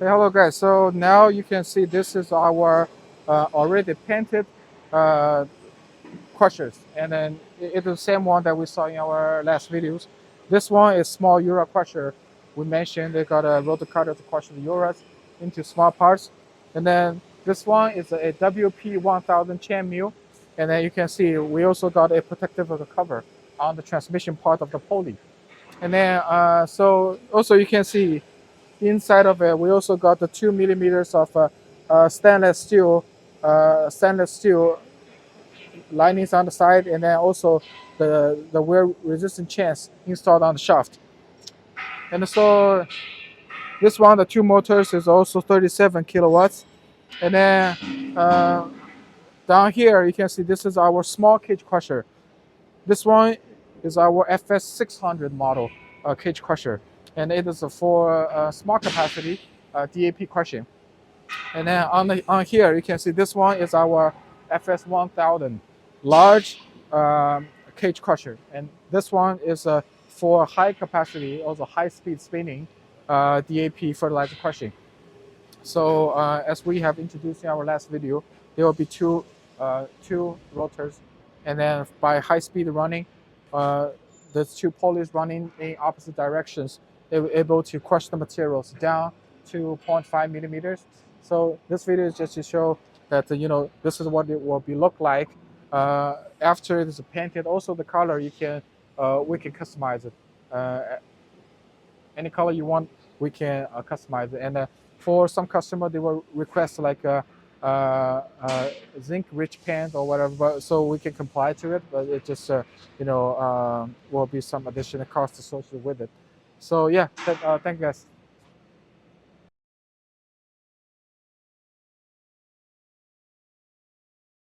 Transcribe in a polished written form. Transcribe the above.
Hey, hello guys. So now you can see this is our already painted uh, crushers, and then it's the same one that we saw in our last videos. This one is small Urea crusher. We mentioned they got a rotor cutter to crush the Uras into small parts, and then this one is a WP 1000 chain mill, and then you can see we also got a protective cover on the transmission part of the pulley, and then so also you can see inside of it, we also got the 2 millimeters of stainless steel linings on the side, and then also the wear resistant chains installed on the shaft. And so this one, the two motors is also 37 kilowatts. And then down here, you can see this is our small cage crusher. This one is our FS 600 model cage crusher, and it is for small capacity DAP crushing. And then on here, you can see this one is our FS 1000 large cage crusher, and this one is for high capacity, also high speed spinning DAP fertilizer crushing. So as we have introduced in our last video, there will be two rotors, and then by high speed running, uh, the two pulleys running in opposite directions, they were able to crush the materials down to 0.5 millimeters. So this video is just to show that this is what it will be look like after it is painted. Also the color we can customize it. Any color you want, we can customize it. And for some customer, they will request like zinc rich paint or whatever, so we can comply to it, but it just will be some additional cost associated with it. So yeah, thank you guys.